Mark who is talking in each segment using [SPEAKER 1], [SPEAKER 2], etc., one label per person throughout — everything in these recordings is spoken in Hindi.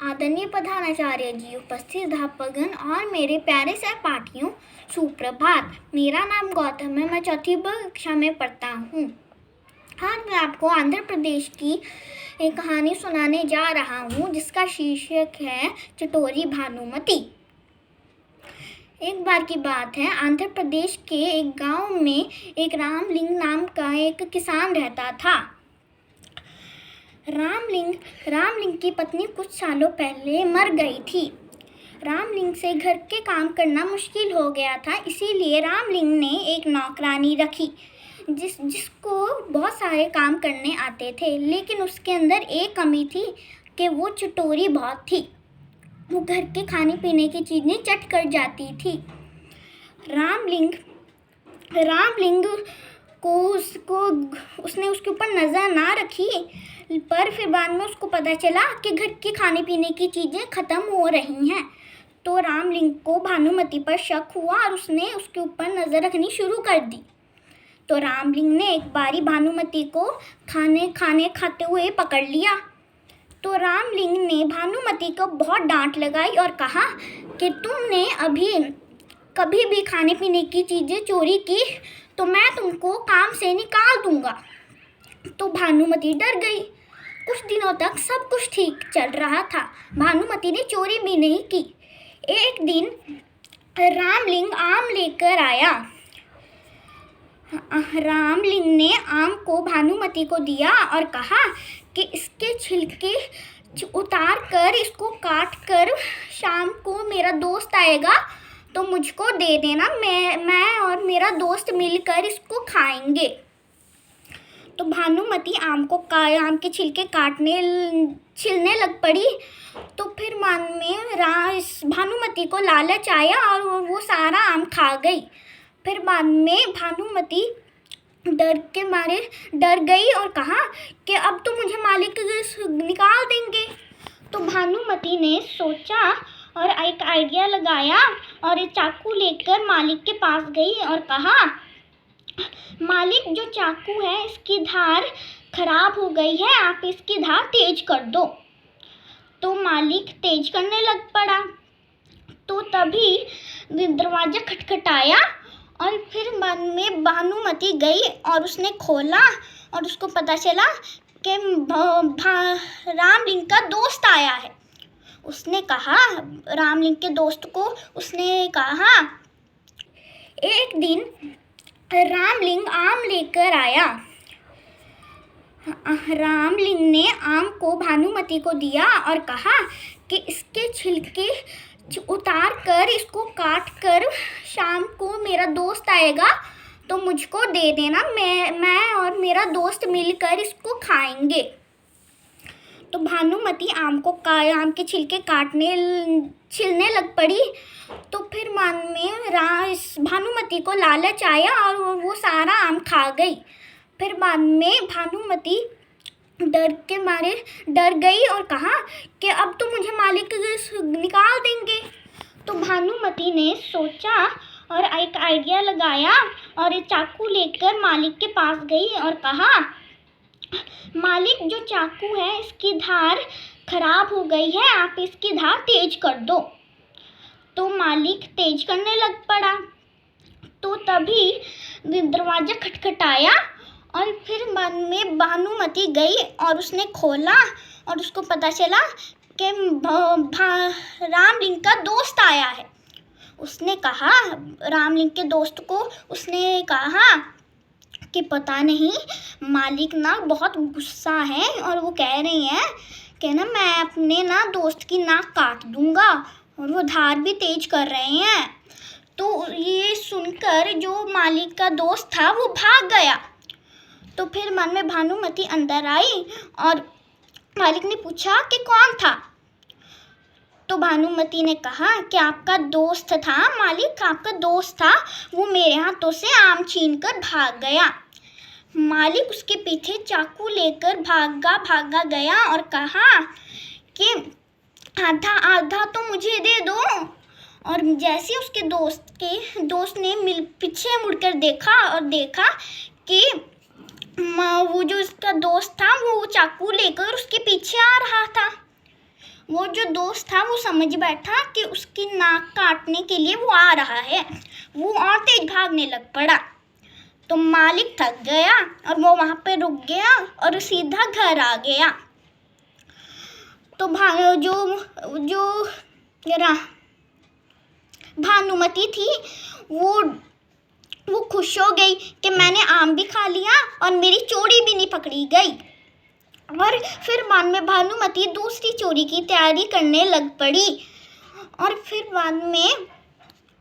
[SPEAKER 1] आदरणीय प्रधानाचार्य जी, उपस्थित अध्यापकगण और मेरे प्यारे सहपाठियों, सुप्रभात। मेरा नाम गौतम है। मैं चौथी कक्षा में पढ़ता हूँ। आज मैं आपको आंध्र प्रदेश की एक कहानी सुनाने जा रहा हूँ जिसका शीर्षक है चटोरी भानुमति। एक बार की बात है, आंध्र प्रदेश के एक गांव में एक रामलिंग नाम का एक किसान रहता था। रामलिंग की पत्नी कुछ सालों पहले मर गई थी। रामलिंग से घर के काम करना मुश्किल हो गया था, इसीलिए रामलिंग ने एक नौकरानी रखी जिसको बहुत सारे काम करने आते थे, लेकिन उसके अंदर एक कमी थी कि वो चटोरी बहुत थी। वो घर के खाने पीने की चीज़ें चट कर जाती थी। रामलिंग को उसने उसके ऊपर नज़र ना रखी, पर फिर बाद में उसको पता चला कि घर के खाने पीने की चीज़ें ख़त्म हो रही हैं। तो रामलिंग को भानुमति पर शक हुआ और उसने उसके ऊपर नज़र रखनी शुरू कर दी। तो रामलिंग ने एक बारी भानुमति को खाते हुए पकड़ लिया। तो रामलिंग ने भानुमति को बहुत डांट लगाई और कहा कि तुमने कभी भी खाने पीने की चीज़ें चोरी की तो मैं तुमको काम से निकाल दूंगा। तो भानुमति डर गई। कुछ दिनों तक सब कुछ ठीक चल रहा था। भानुमति ने चोरी भी नहीं की। एक दिन रामलिंग आम लेकर आया। रामलिंग ने आम को भानुमति को दिया और कहा कि इसके छिलके उतार कर इसको काट कर शाम को मेरा दोस्त आएगा तो मुझको दे देना, मैं और मेरा दोस्त मिलकर इसको खाएंगे। तो भानुमति आम के छिलके छिलने लग पड़ी। तो फिर मन में भानुमति को लालच आया और वो सारा आम खा गई। फिर बाद में भानुमति डर के मारे डर गई और कहा कि अब तो मुझे मालिक निकाल देंगे। तो भानुमति ने सोचा और एक आइडिया लगाया और एक चाकू लेकर मालिक के पास गई और कहा, मालिक, जो चाकू है इसकी धार खराब हो गई है, आप इसकी धार तेज कर दो। तो मालिक तेज करने लग पड़ा। तो तभी दरवाजा खटखटाया और फिर बाद में भानुमति गई और उसने खोला और उसको पता चला कि रामलिंग का दोस्त आया है। उसने कहा, रामलिंग के दोस्त को उसने कहा, एक दिन रामलिंग आम लेकर आया। रामलिंग ने आम को भानुमति को दिया और कहा कि इसके छिलके उतार कर इसको काट कर शाम को मेरा दोस्त आएगा तो मुझको दे देना, मैं और मेरा दोस्त मिलकर इसको खाएंगे। तो भानुमति आम के छिलके छिलने लग पड़ी। तो फिर मन में भानुमति को लालच आया और वो सारा आम खा गई। फिर बाद में भानुमति डर के मारे डर गई और कहा कि अब तो मुझे मालिक निकाल देंगे। तो भानुमति ने सोचा और एक आइडिया लगाया और एक चाकू लेकर मालिक के पास गई और कहा, मालिक, जो चाकू है इसकी धार खराब हो गई है, आप इसकी धार तेज कर दो। तो मालिक तेज करने लग पड़ा। तो तभी दरवाजा खटखटाया और फिर बाद में भानुमति गई और उसने खोला और उसको पता चला कि रामलिंग का दोस्त आया है। उसने कहा, रामलिंग के दोस्त को उसने कहा कि पता नहीं, मालिक ना बहुत गुस्सा है और वो कह रही हैं कि ना मैं अपने ना दोस्त की नाक काट दूंगा और वो धार भी तेज कर रहे हैं। तो ये सुनकर जो मालिक का दोस्त था वो भाग गया। तो फिर मन में भानुमति अंदर आई और मालिक ने पूछा कि कौन था। तो भानुमति ने कहा कि आपका दोस्त था मालिक, आपका दोस्त था, वो मेरे हाथों से आम छीन कर भाग गया। मालिक उसके पीछे चाकू लेकर भागा गया और कहा कि आधा आधा तो मुझे दे दो। और जैसे उसके दोस्त ने पीछे मुड़कर देखा कि वो जो उसका दोस्त था वो चाकू लेकर उसके पीछे आ रहा था। वो जो दोस्त था वो समझ बैठा कि उसकी नाक काटने के लिए वो आ रहा है। वो और तेज भागने लग पड़ा। तो मालिक थक गया और वो वहाँ पे रुक गया और सीधा घर आ गया। तो जो भानुमति थी वो खुश हो गई कि मैंने आम भी खा लिया और मेरी चोरी भी नहीं पकड़ी गई। और फिर बाद में भानुमति दूसरी चोरी की तैयारी करने लग पड़ी। और फिर बाद में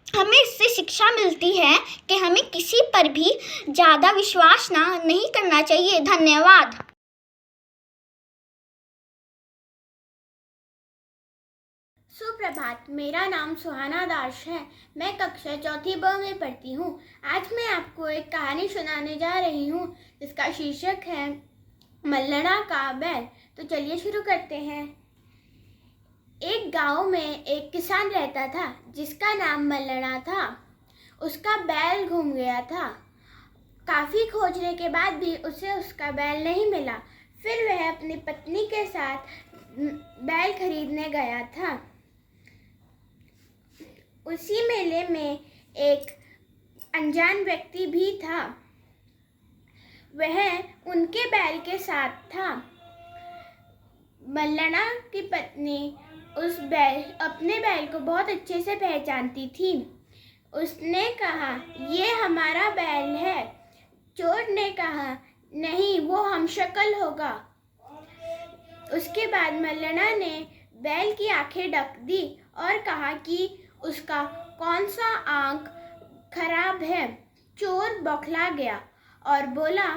[SPEAKER 1] हमें इससे शिक्षा मिलती है कि हमें किसी पर भी ज़्यादा विश्वास नहीं करना चाहिए। धन्यवाद।
[SPEAKER 2] सुप्रभात, मेरा नाम सुहाना दास है। मैं कक्षा चौथी ब में पढ़ती हूँ। आज मैं आपको एक कहानी सुनाने जा रही हूँ जिसका शीर्षक है मल्लना का बैल। तो चलिए शुरू करते हैं। एक गांव में एक किसान रहता था जिसका नाम मल्लना था। उसका बैल घूम गया था। काफ़ी खोजने के बाद भी उसे उसका बैल नहीं मिला। फिर वह अपनी पत्नी के साथ बैल खरीदने गया था। उसी मेले में एक अनजान व्यक्ति भी था। वह उनके बैल के साथ था। मल्लना की पत्नी अपने बैल को बहुत अच्छे से पहचानती थी। उसने कहा, ये हमारा बैल है। चोर ने कहा, नहीं, वो हमशक्ल होगा। उसके बाद मल्लना ने बैल की आंखें ढक दी और कहा कि उसका कौन सा आंख खराब है। चोर बौखला गया और बोला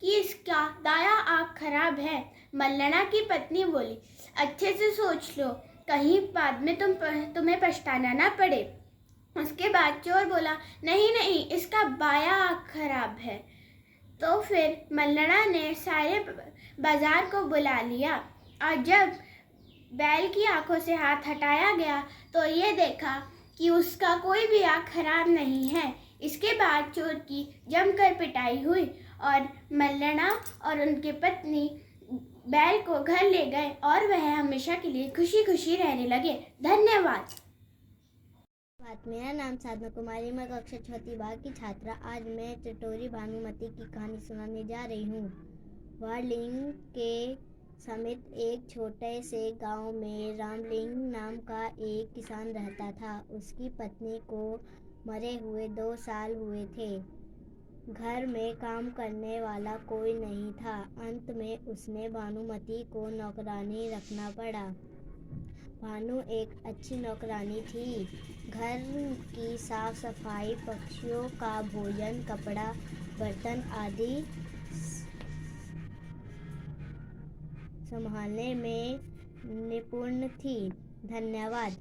[SPEAKER 2] कि इसका दाया आंख खराब है। मल्लना की पत्नी बोली, अच्छे से सोच लो, कहीं बाद में तुम्हें पछताना ना पड़े। उसके बाद चोर बोला, नहीं, इसका बाया आंख खराब है। तो फिर मल्लना ने सारे बाजार को बुला लिया और जब बैल की आंखों से हाथ हटाया गया तो ये देखा कि उसका कोई भी आंख खराब नहीं है। इसके बाद चोर की जमकर पिटाई हुई और मल्लना और उनकी पत्नी बैल को घर ले गए और वह हमेशा के लिए खुशी खुशी रहने लगे। धन्यवाद।
[SPEAKER 3] मेरा नाम साधना कुमारी, मैं कक्षा चौथी बाग की छात्रा। आज मैं चटोरी भानुमति की कहानी सुनाने जा रही हूँ। वारलिंग के समीप एक छोटे से गांव में रामलिंग नाम का एक किसान रहता था। उसकी पत्नी को मरे हुए 2 साल हुए थे। घर में काम करने वाला कोई नहीं था। अंत में उसने भानुमति को नौकरानी रखना पड़ा। भानु एक अच्छी नौकरानी थी। घर की साफ सफाई, पक्षियों का भोजन, कपड़ा, बर्तन आदि संभालने में निपुण थी। धन्यवाद।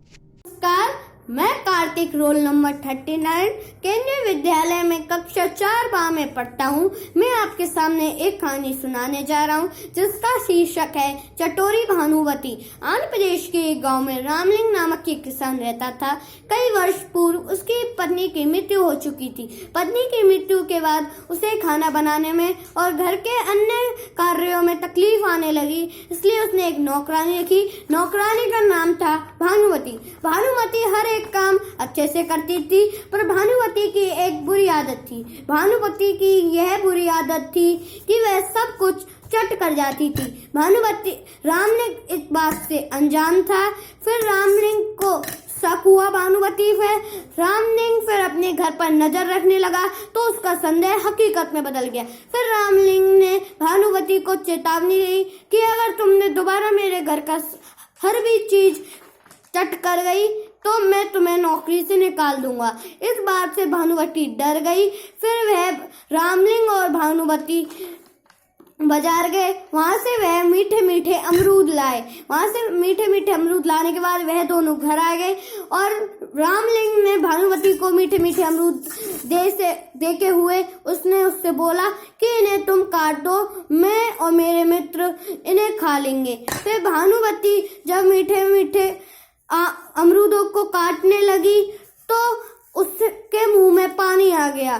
[SPEAKER 4] नमस्कार, मैं कार्तिक, रोल नंबर 39, केंद्रीय विद्यालय में कक्षा 4 बा में पढ़ता हूँ। मैं आपके सामने एक कहानी सुनाने जा रहा हूँ जिसका शीर्षक है चटोरी भानुमति। आंध्र प्रदेश के एक गांव में रामलिंग नामक एक किसान रहता था। कई वर्ष पूर्व उसकी पत्नी की मृत्यु हो चुकी थी। पत्नी की मृत्यु के बाद उसे खाना बनाने में और घर के अन्य कार्यों में तकलीफ आने लगी, इसलिए उसने एक नौकरानी रखी। नौकरानी का नाम था भानुमति। भानुमति हर एक काम अच्छे से करती थी, पर भानुमति की एक बुरी आदत थी। भानुमति की यह बुरी आदत थी कि वह सब कुछ चट कर जाती थी। रामलिंग इस बात से अनजान था। फिर रामलिंग को शक हुआ भानुमति पर। रामलिंग फिर अपने घर पर नजर रखने लगा तो उसका संदेह हकीकत में बदल गया। फिर रामलिंग ने भानुमति को चेतावनी दी कि अगर तुमने दोबारा मेरे घर का हर भी चीज चट कर गई तो मैं तुम्हें नौकरी से निकाल दूंगा। इस बात से भानुमति डर गई। फिर वह रामलिंग और भानुमति बाजार गए। वहां से वह मीठे मीठे अमरूद लाए। मीठे मीठे अमरूद लाने के बाद वह दोनों घर आ गए और रामलिंग ने भानुमति को मीठे मीठे अमरूद देके हुए उसने उससे बोला कि इन्हें तुम काट दो, मैं और मेरे मित्र इन्हें खा लेंगे। फिर भानुमति जब मीठे मीठे अमरूदों को काटने लगी तो उसके मुंह में पानी आ गया।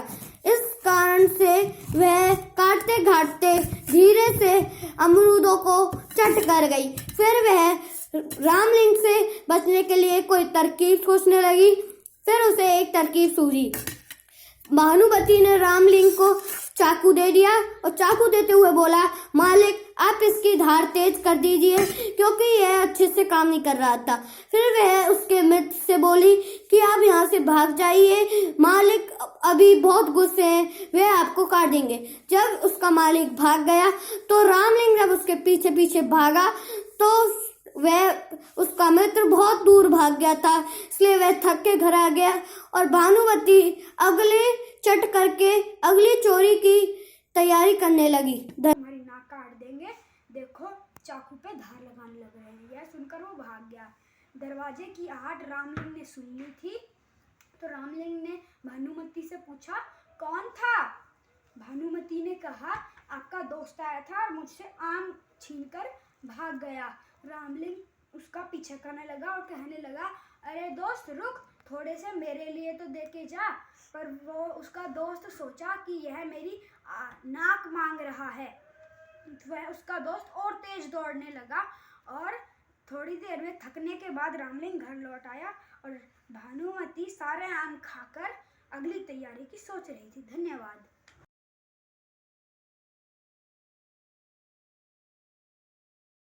[SPEAKER 4] इस कारण से वह काटते काटते धीरे से अमरूदों को चट कर गई। फिर वह रामलिंग से बचने के लिए कोई तरकीब सोचने लगी। फिर उसे एक तरकीब सूझी। भानुमति ने रामलिंग को चाकू दे दिया और चाकू देते हुए बोला, मालिक आप इसकी धार तेज कर दीजिए क्योंकि यह अच्छे से काम नहीं कर रहा था। फिर वह उसके मित्र से बोली कि आप यहाँ से भाग जाइए, मालिक अभी बहुत गुस्से हैं, वे आपको काट देंगे। जब उसका मालिक भाग गया तो रामलिंग जब उसके पीछे पीछे भागा तो वह उसका मित्र बहुत दूर भाग गया था, इसलिए वह थक के घर आ गया और भानुमति अगले चट करके अगली चोरी की तैयारी करने लगी।
[SPEAKER 1] हमारी नाक काट देंगे, देखो चाकू पे धार लगाने लग रहे हैं। यह सुनकर वो भाग गया। दरवाजे की आहट रामलिंग ने सुन ली थी तो रामलिंग ने भानुमति से पूछा, कौन था? भानुमति ने कहा, आपका दोस्त आया था और मुझसे आम छीनकर भाग गया। रामलिंग उसका पीछा करने लगा और कहने लगा, अरे दोस्त रुक, थोड़े से मेरे लिए तो दे के जा। पर वो उसका दोस्त सोचा कि यह मेरी नाक मांग रहा है। वह उसका दोस्त और तेज दौड़ने लगा और थोड़ी देर में थकने के बाद रामलिंग घर लौट आया और भानुमति सारे आम खाकर अगली तैयारी की सोच रही थी। धन्यवाद।